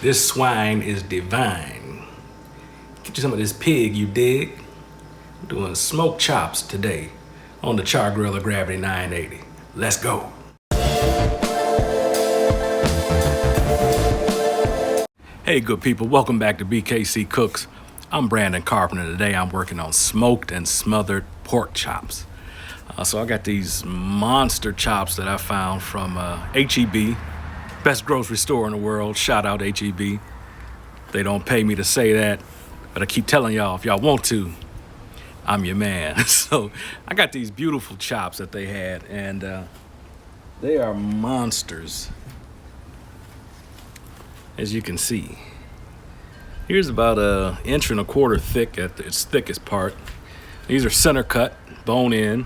This swine is divine. Get you some of this pig, you dig? I'm doing smoked chops today on the Char Griller Gravity 980. Let's go. Hey good people, welcome back to BKC Cooks. I'm Brandon Carpenter. Today I'm working on smoked and smothered pork chops. So I got these monster chops that I found from HEB, best grocery store in the world. Shout out HEB. They don't pay me to say that, but I keep telling y'all, if y'all want to, I'm your man. So I got these beautiful chops that they had, and they are monsters, as you can see. Here's about an inch and a quarter thick at its thickest part. These are center cut, bone in.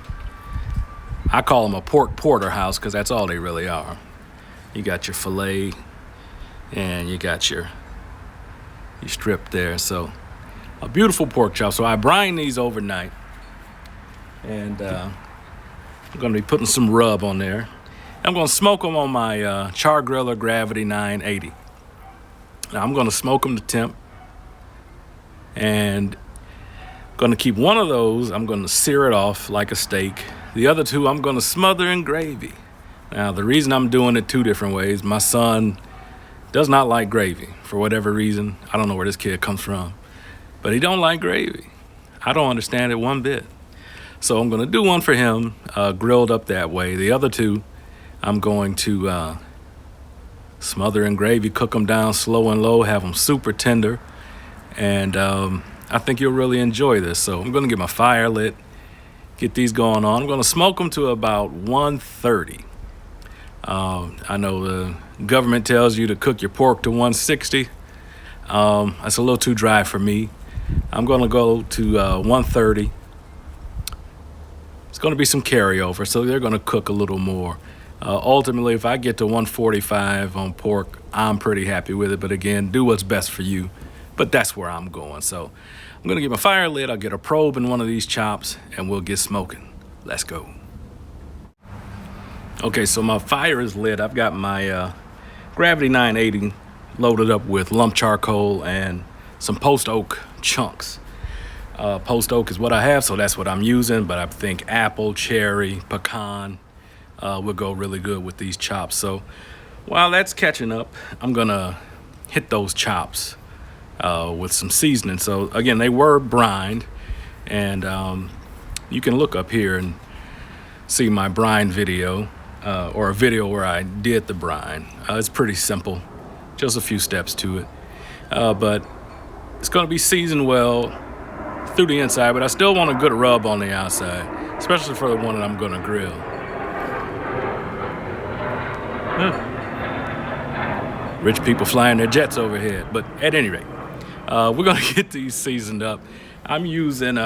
I call them a pork porterhouse because that's all they really are. You got your filet and you got your strip there. So a beautiful pork chop. So I brine these overnight, and I'm going to be putting some rub on there. I'm going to smoke them on my Char Griller Gravity 980. Now I'm going to smoke them to temp, and going to keep one of those. I'm going to sear it off like a steak. The other two I'm going to smother in gravy. Now the reason I'm doing it two different ways, my son does not like gravy for whatever reason. I don't know where this kid comes from, but he don't like gravy. I don't understand it one bit. So I'm going to do one for him, grilled up that way. The other two I'm going to smother in gravy, cook them down slow and low, have them super tender, and I think you'll really enjoy this. So I'm going to get my fire lit, get these going on. I'm going to smoke them to about 130. I know the government tells you to cook your pork to 160. That's a little too dry for me. I'm going to go to 130. It's going to be some carryover, so they're going to cook a little more. Ultimately, if I get to 145 on pork, I'm pretty happy with it. But again, do what's best for you. But that's where I'm going. So I'm going to get my fire lit. I'll get a probe in one of these chops, and we'll get smoking. Let's go. Okay, so my fire is lit. I've got my Gravity 980 loaded up with lump charcoal and some post oak chunks. Post oak is what I have, so that's what I'm using. But I think apple, cherry, pecan will go really good with these chops. So while that's catching up, I'm going to hit those chops with some seasoning. So again, they were brined, and you can look up here and see my brine video, or a video where I did the brine. It's pretty simple, just a few steps to it, but it's going to be seasoned well through the inside, but I still want a good rub on the outside, especially for the one that I'm going to grill. Rich people flying their jets overhead, but at any rate, we're going to get these seasoned up. I'm using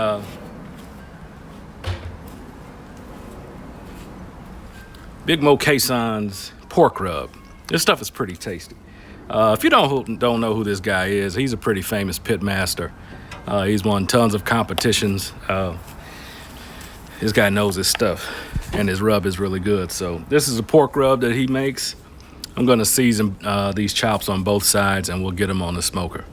Big Mo Cason's pork rub. This stuff is pretty tasty. If you don't know who this guy is, he's a pretty famous pit master. He's won tons of competitions. This guy knows his stuff, and his rub is really good. So this is a pork rub that he makes. I'm going to season these chops on both sides, and we'll get them on the smoker.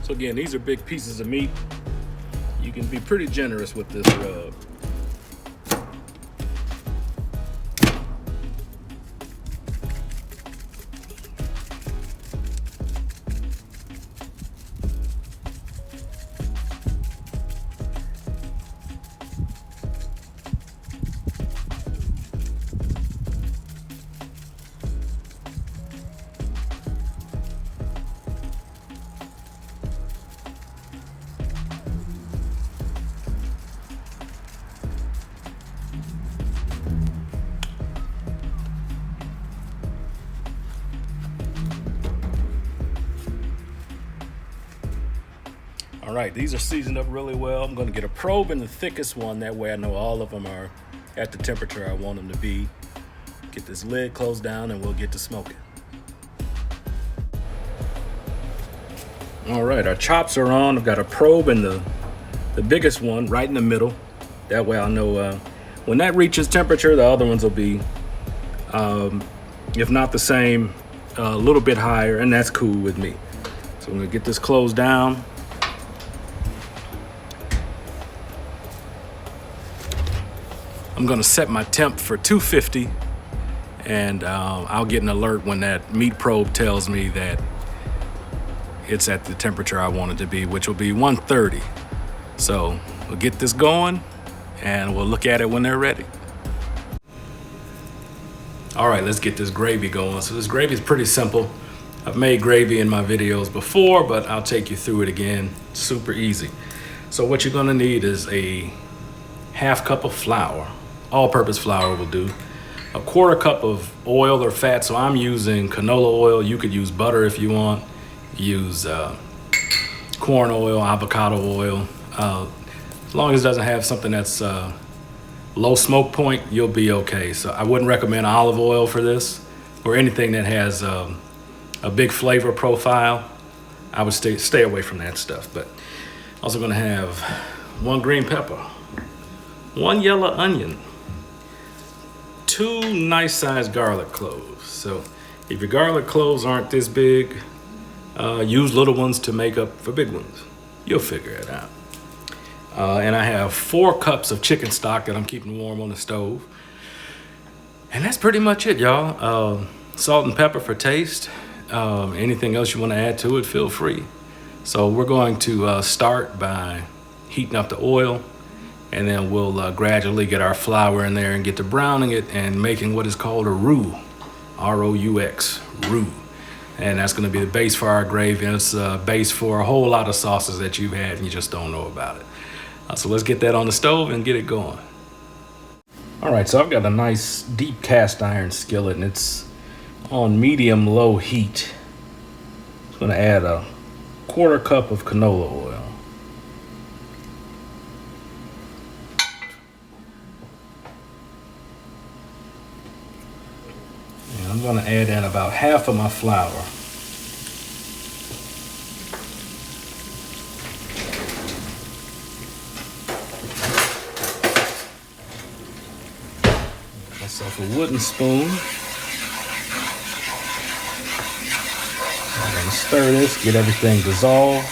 So again, these are big pieces of meat. You can be pretty generous with this rub. All right, these are seasoned up really well. I'm gonna get a probe in the thickest one. That way I know all of them are at the temperature I want them to be. Get this lid closed down and we'll get to smoking. All right, our chops are on. I've got a probe in the biggest one right in the middle. That way I'll know when that reaches temperature, the other ones will be, if not the same, a little bit higher, and that's cool with me. So I'm gonna get this closed down. I'm gonna set my temp for 250, and I'll get an alert when that meat probe tells me that it's at the temperature I want it to be, which will be 130. So we'll get this going and we'll look at it when they're ready. All right, let's get this gravy going. So this gravy is pretty simple. I've made gravy in my videos before, but I'll take you through it again. Super easy. So what you're gonna need is a half cup of flour. All-purpose flour will do. A quarter cup of oil or fat. So I'm using canola oil. You could use butter if you want. Use corn oil, avocado oil. As long as it doesn't have something that's low smoke point, you'll be okay. So I wouldn't recommend olive oil for this or anything that has a big flavor profile. I would stay away from that stuff. But also gonna have 1 green pepper, 1 yellow onion, 2 nice sized garlic cloves. So if your garlic cloves aren't this big, use little ones to make up for big ones. You'll figure it out. And I have 4 cups of chicken stock that I'm keeping warm on the stove. And that's pretty much it, y'all. Salt and pepper for taste. Anything else you want to add to it, feel free. So we're going to start by heating up the oil, and then we'll gradually get our flour in there and get to browning it and making what is called a roux, R-O-U-X, roux. And that's gonna be the base for our gravy, and it's a base for a whole lot of sauces that you've had and you just don't know about it. So let's get that on the stove and get it going. All right, so I've got a nice deep cast iron skillet, and it's on medium-low heat. I'm gonna add a quarter cup of canola oil. And I'm gonna add in about half of my flour. Myself a wooden spoon. I'm gonna stir this, get everything dissolved.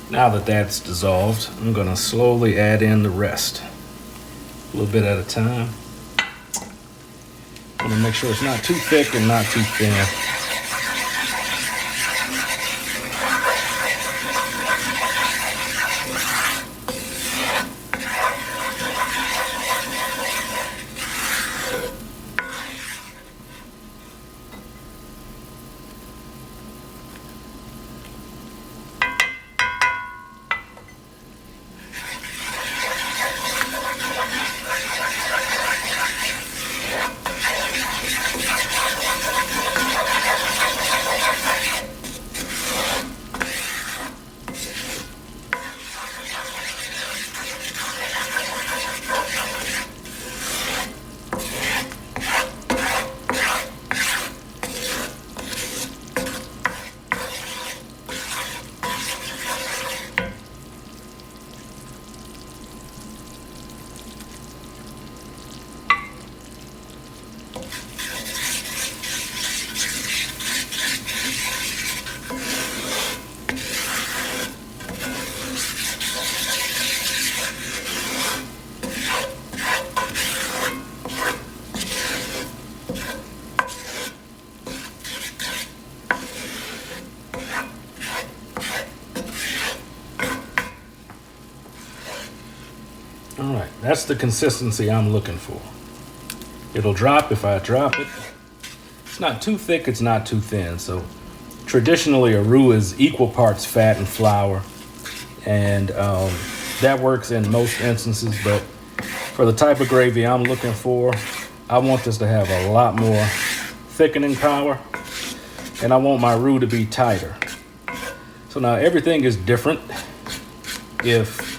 Now that that's dissolved, I'm gonna slowly add in the rest, a little bit at a time. I'm gonna make sure it's not too thick and not too thin. All right, that's the consistency I'm looking for. It'll drop if I drop it. It's not too thick, it's not too thin. So traditionally a roux is equal parts fat and flour. And that works in most instances, but for the type of gravy I'm looking for, I want this to have a lot more thickening power, and I want my roux to be tighter. So now everything is different. If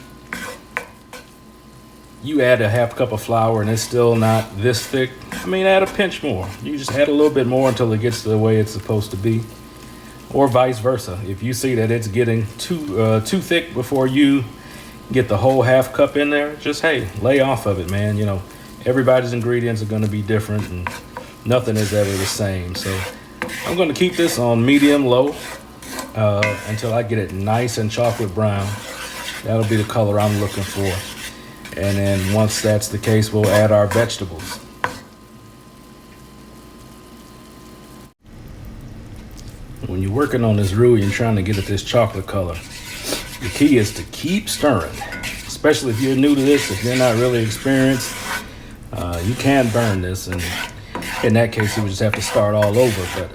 you add a half cup of flour and it's still not this thick, I mean, add a pinch more. You just add a little bit more until it gets to the way it's supposed to be, or vice versa. If you see that it's getting too thick before you get the whole half cup in there, just, hey, lay off of it, man. You know, everybody's ingredients are going to be different and nothing is ever the same. So I'm going to keep this on medium low until I get it nice and chocolate brown. That'll be the color I'm looking for. And then once that's the case, we'll add our vegetables. When you're working on this roux, you're trying to get it this chocolate color. The key is to keep stirring, especially if you're new to this. If you're not really experienced, you can burn this, and in that case, you would just have to start all over. But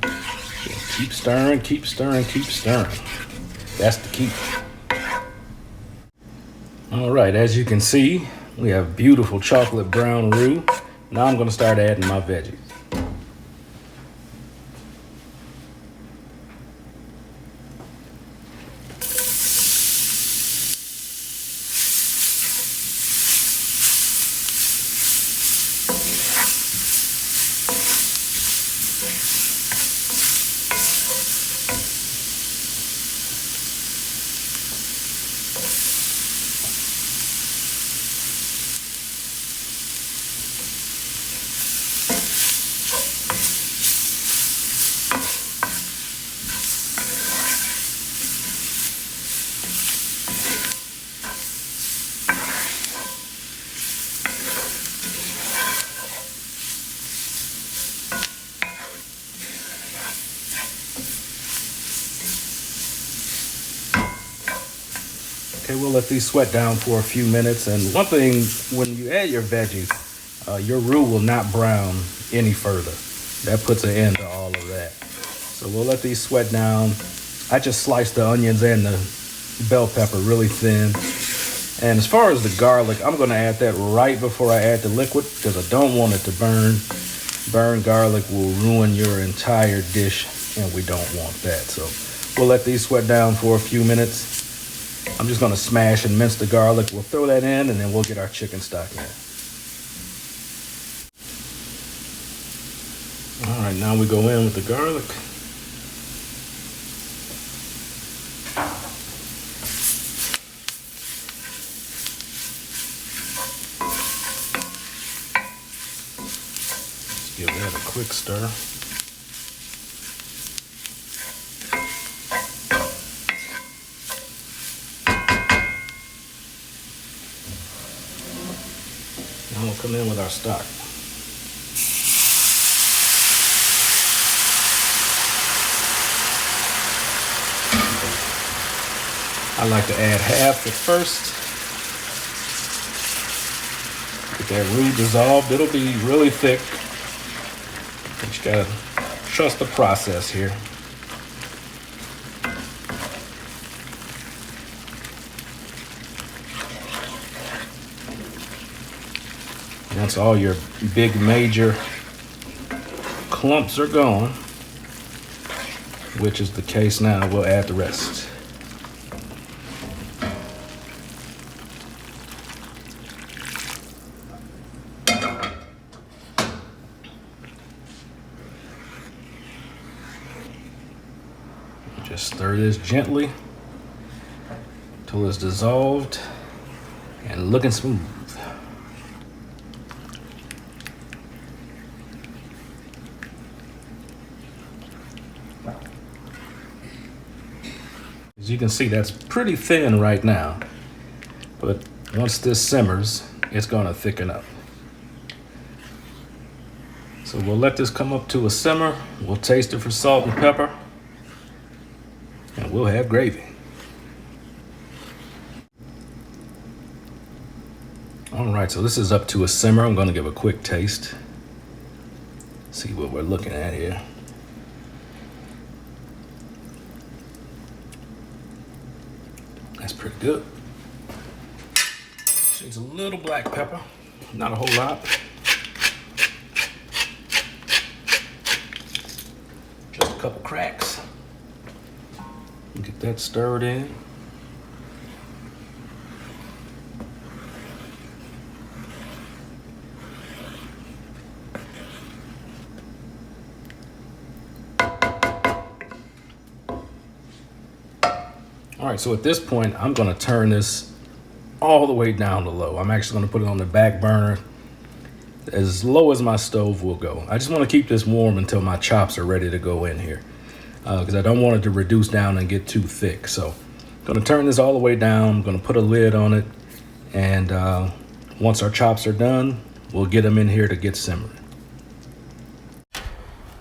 yeah, keep stirring, keep stirring, keep stirring. That's the key. All right, as you can see, we have beautiful chocolate brown roux. Now I'm going to start adding my veggies. Okay, we'll let these sweat down for a few minutes. And one thing, when you add your veggies, your roux will not brown any further. That puts an end to all of that. So we'll let these sweat down. I just sliced the onions and the bell pepper really thin. And as far as the garlic, I'm gonna add that right before I add the liquid because I don't want it to burn. Burned garlic will ruin your entire dish, and we don't want that. So we'll let these sweat down for a few minutes. I'm just gonna smash and mince the garlic. We'll throw that in, and then we'll get our chicken stock in. All right, now we go in with the garlic. Just give that a quick stir. Now we'll come in with our stock. I like to add half at first. Get that roux dissolved. It'll be really thick. But you gotta trust the process here. Once all your big major clumps are gone, which is the case now, we'll add the rest. Just stir this gently until it's dissolved and looking smooth. As you can see, that's pretty thin right now, but once this simmers, it's gonna thicken up. So we'll let this come up to a simmer. We'll taste it for salt and pepper, and we'll have gravy. All right, so this is up to a simmer. I'm gonna give a quick taste. See what we're looking at here. That's pretty good. She's a little black pepper, not a whole lot. Just a couple cracks. Get that stirred in. All right, so at this point, I'm gonna turn this all the way down to low. I'm actually gonna put it on the back burner as low as my stove will go. I just wanna keep this warm until my chops are ready to go in here because I don't want it to reduce down and get too thick. So I'm gonna turn this all the way down. I'm gonna put a lid on it. And once our chops are done, we'll get them in here to get simmered.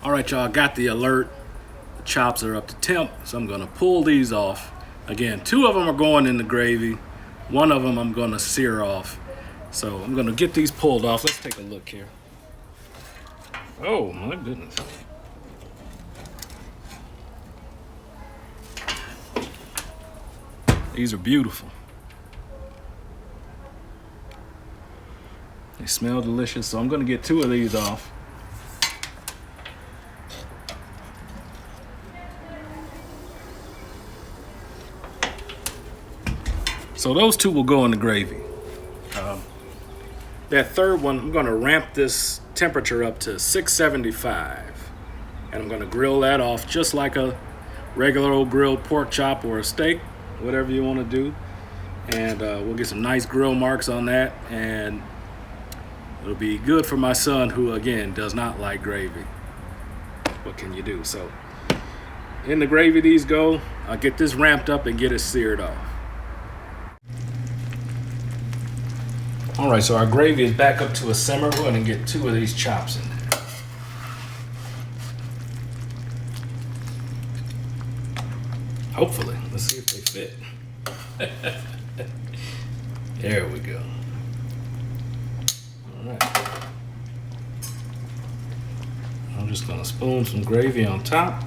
All right, y'all, got the alert. The chops are up to temp, so I'm gonna pull these off. Again, 2 of them are going in the gravy. 1 of them I'm gonna sear off. So I'm gonna get these pulled off. Let's take a look here. Oh my goodness. These are beautiful. They smell delicious, so I'm gonna get 2 of these off. So those 2 will go in the gravy. That third one, I'm gonna ramp this temperature up to 675. And I'm gonna grill that off just like a regular old grilled pork chop or a steak, whatever you wanna do. And we'll get some nice grill marks on that. And it'll be good for my son who, again, does not like gravy. What can you do? So in the gravy these go. I'll get this ramped up and get it seared off. All right, so our gravy is back up to a simmer. We're gonna get 2 of these chops in there. Hopefully, let's see if they fit. There we go. All right. I'm just gonna spoon some gravy on top.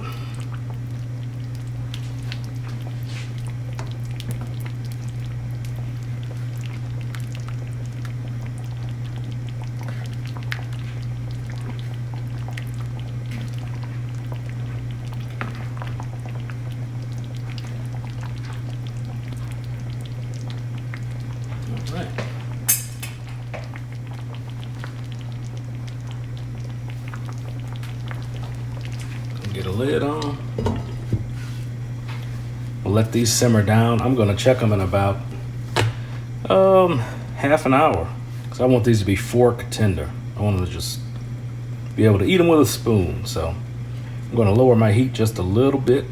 Get a lid on. We'll let these simmer down. I'm gonna check them in about half an hour because I want these to be fork tender. I want them to just be able to eat them with a spoon. So I'm gonna lower my heat just a little bit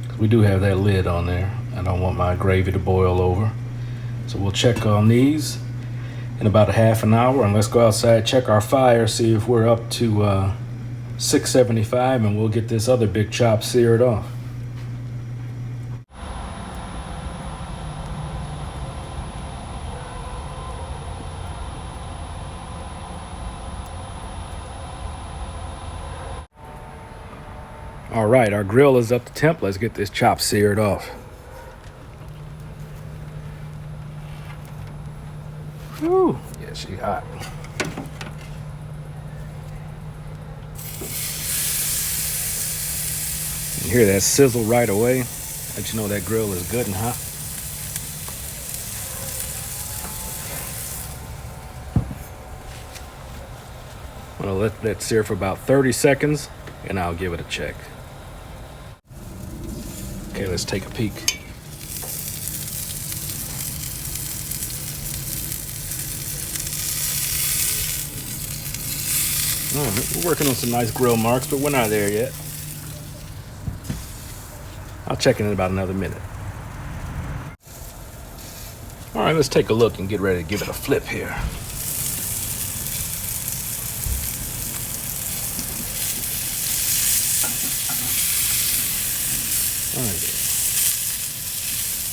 because we do have that lid on there. I don't want my gravy to boil over. So we'll check on these in about a half an hour, and let's go outside, check our fire, see if we're up to 675, and we'll get this other big chop seared off. All right, our grill is up to temp. Let's get this chop seared off. Whew, yeah, she's hot. You hear that sizzle right away. Let you know that grill is good and hot. I'm gonna let that sear for about 30 seconds and I'll give it a check. Okay, let's take a peek. All right, we're working on some nice grill marks, but we're not there yet. I'll check in about another minute. All right, let's take a look and get ready to give it a flip here. All right.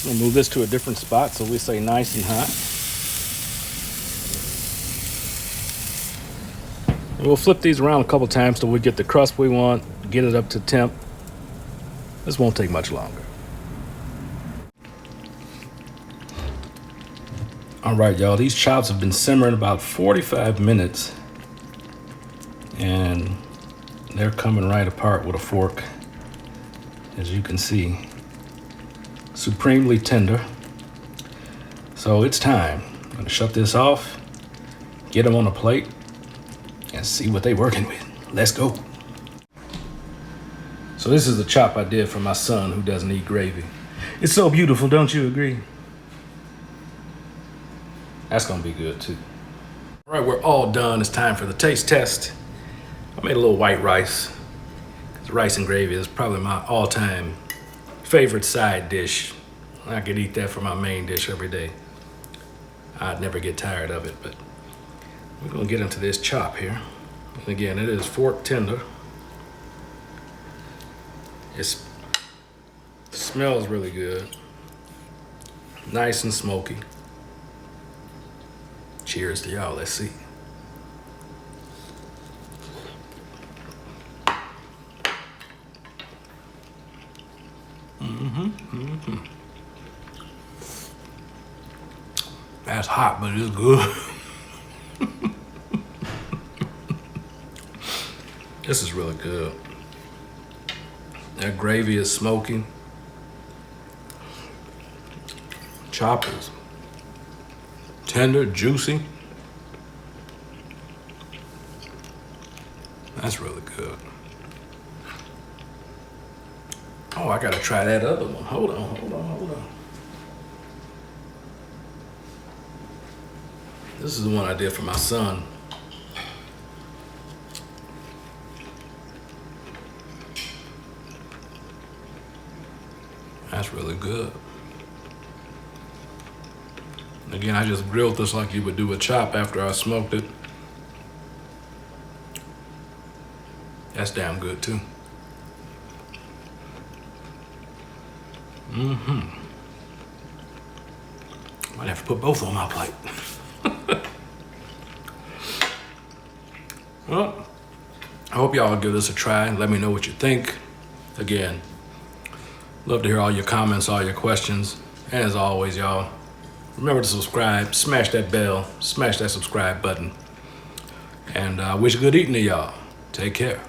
I'm gonna move this to a different spot so we stay nice and hot. And we'll flip these around a couple times till we get the crust we want, get it up to temp. This won't take much longer. All right, y'all, these chops have been simmering about 45 minutes and they're coming right apart with a fork, as you can see. Supremely tender. So it's time. I'm gonna shut this off, get them on a plate, and see what they're working with. Let's go. So this is the chop I did for my son who doesn't eat gravy. It's so beautiful, don't you agree? That's gonna be good too. All right, we're all done. It's time for the taste test. I made a little white rice. Rice and gravy is probably my all-time favorite side dish. I could eat that for my main dish every day. I'd never get tired of it, but we're gonna get into this chop here. And again, it is fork tender. It smells really good. Nice and smoky. Cheers to y'all, let's see. That's hot, but it's good. This is really good. That gravy is smoky. Chop is tender, juicy. That's really good. Oh, I gotta try that other one. Hold on. This is the one I did for my son. That's really good. Again, I just grilled this like you would do a chop after I smoked it. That's damn good too. Might have to put both on my plate. Well, I hope y'all give this a try. Let me know what you think. Again, love to hear all your comments, all your questions. And as always, y'all, remember to subscribe, smash that bell, smash that subscribe button. And I wish good eating to y'all. Take care.